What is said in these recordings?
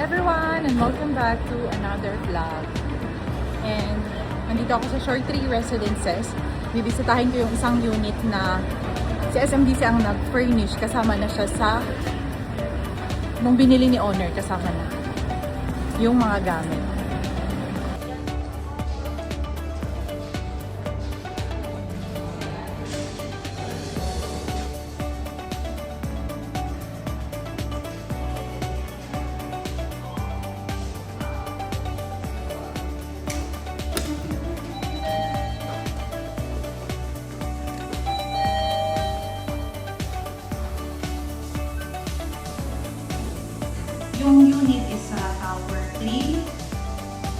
everyone and welcome back to another vlog. And nandito ako sa Shore Tree Residences. Bibisitahin ko yung isang unit na si SMDC ang nag-furnish. Kasama na siya sa nung binili ni owner, kasama na yung mga gamit. Yung unit is sa Tower 3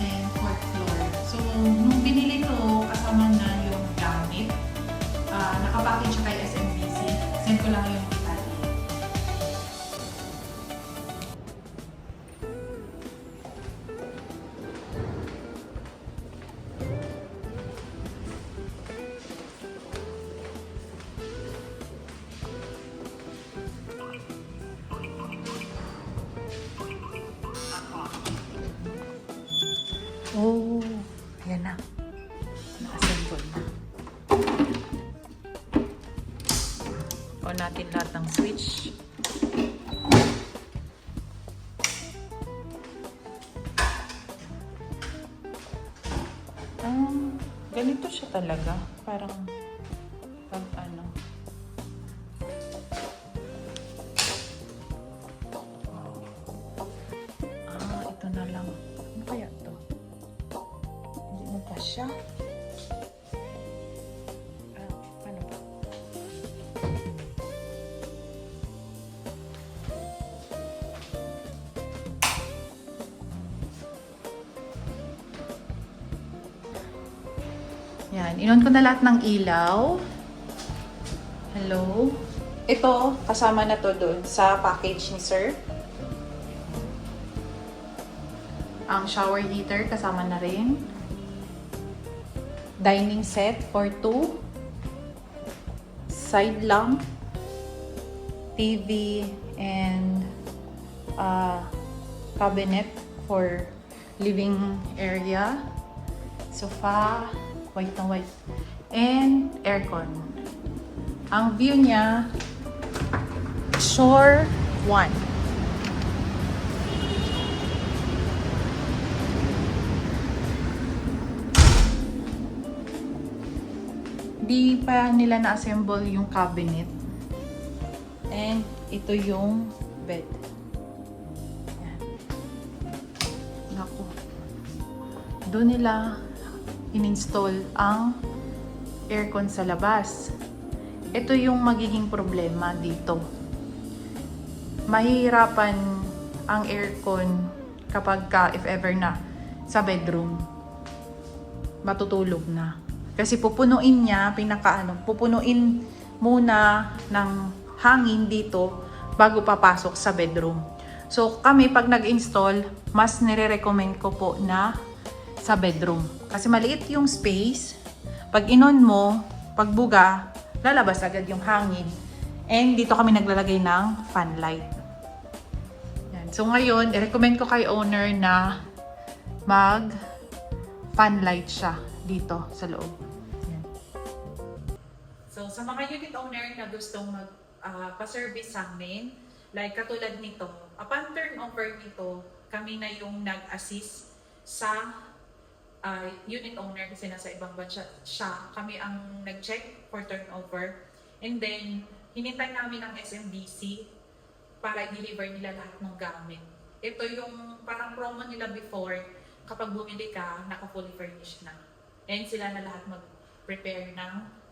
and 4th floor. So, nung binili ko, kasama na yung gamit. Nakapackage siya kay SMDC. Send ko lang yung detalye. Oh, yan na. Na-assemble na. On natin lahat ng switch. Ganito siya talaga. Parang pag ano. Ito na lang. Ano kaya to? Siya. Paano ba? Yan. Inon ko na lahat ng ilaw. Hello. Ito, kasama na to doon sa package ni sir. Ang shower heater, kasama na rin. Dining set for 2, side lamp, TV, and cabinet for living area, sofa, white na white, and aircon. Ang view niya, Shore 1. Di pa nila na-assemble yung cabinet. And ito yung bed. Yan. Naku. Doon nila in-install ang aircon sa labas. Ito yung magiging problema dito. Mahihirapan ang aircon kapag if ever na sa bedroom. Matutulog na. Kasi pupunuin niya, pupunuin muna ng hangin dito bago papasok sa bedroom. So kami pag nag-install, mas nire-recommend ko po na sa bedroom. Kasi maliit yung space. Pag inon mo, pagbuga, lalabas agad yung hangin. And dito kami naglalagay ng fan light. Yan. So ngayon, i-recommend ko kay owner na mag fan light siya dito sa loob. So, sa mga unit owner na gustong pa-service sa amin, like katulad nito, upon turnover nito, kami na yung nag-assist sa unit owner kasi nasa ibang bansa siya. Kami ang nag-check for turnover. And then, hinintay namin ang SMDC para i-deliver nila lahat ng gamit. Ito yung parang promo nila before, kapag bumili ka, naka-fully furnished na. And sila na lahat mag-prepare ng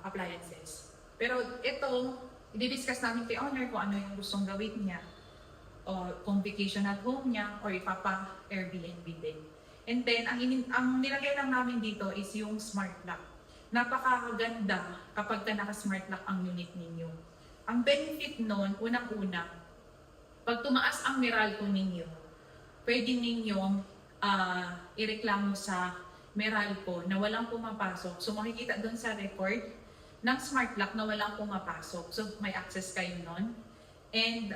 appliances. Pero ito, i-discuss namin kay owner kung ano yung gustong gawin niya. O kung vacation at home niya, or ipapa-Airbnb din. And then, ang nilagay lang namin dito is yung smart lock. Napakaganda kapag naka-smart lock ang unit ninyo. Ang benefit nun, unang-una, pag tumaas ang Meralco ninyo, pwede ninyong ireklamo sa Meralco na walang pumapasok. So makikita doon sa record ng smart lock na walang pumapasok. So may access kayo nun. And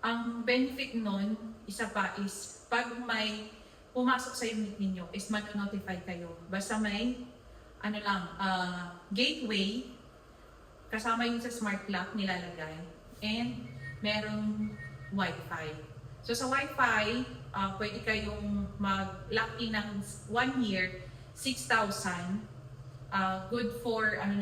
Ang benefit nun, isa pa is, pag may pumasok sa unit ninyo, is mano-notify kayo. Basta may, gateway, kasama yung sa smart lock nilalagay, and merong Wi-Fi. So sa Wi-Fi, pwede kayong mag-lock in ng 1 year, 6,000. Good for, 1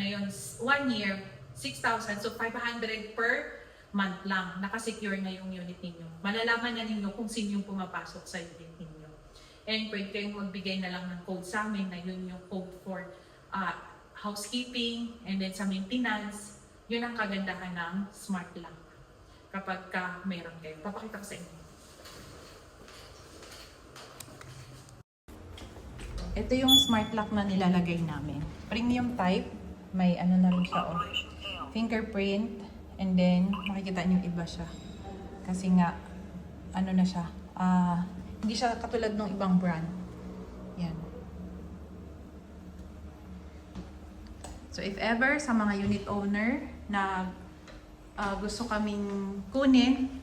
year, 6,000. So 500 per month lang. Nakasecure na yung unit ninyo. Malalaman na ninyo kung sino yung pumapasok sa unit ninyo. And pwede kayong magbigay na lang ng code sa amin na yun yung code for housekeeping and then sa maintenance. Yun ang kagandahan ng smart lock. Kapag meron kayo. Papakita ko sa inyo. Ito yung smart lock na nilalagay namin. Premium type. May na rin siya, fingerprint. And then, makikita niyo iba siya. Kasi nga, na siya. Hindi siya katulad ng ibang brand. Yan. So, if ever sa mga unit owner na gusto kaming kunin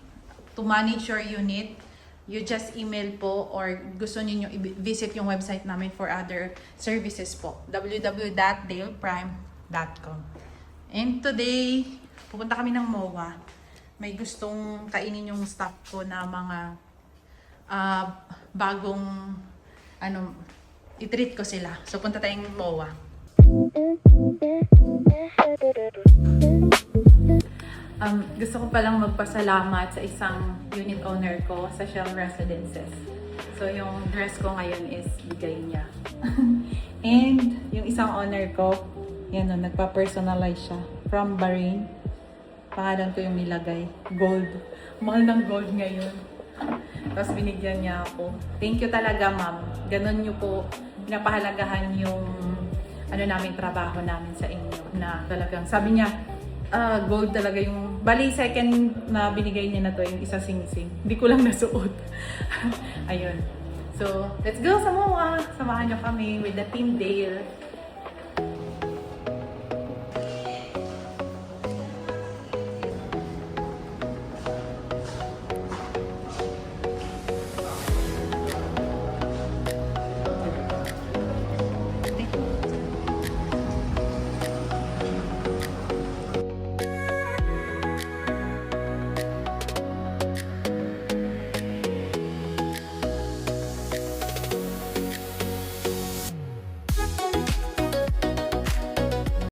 to manage your unit, you just email po or gusto niyo i-visit yung website namin for other services po. www.daleprime.com. And today, pupunta kami ng MOA. May gustong kainin yung staff ko na mga bagong i-treat ko sila. So punta tayong MOA. Gusto ko palang magpasalamat sa isang unit owner ko sa Shell Residences. So yung dress ko ngayon is bigay niya. And yung isang owner ko, yan nagpa-personalize siya from Bahrain. Pangalan ko yung nilagay, gold. Mahal ng gold ngayon. Tapos binigyan niya ako. Thank you talaga, ma'am. Ganon niyo po pinapahalagahan yung namin trabaho namin sa inyo. Na talagang sabi niya, gold talaga yung, bali second na binigay niya na to, yung isa sing-sing. Hindi ko lang nasuot. Ayun. So, let's go sa MOA. Samahan niyo kami with the Team Dale.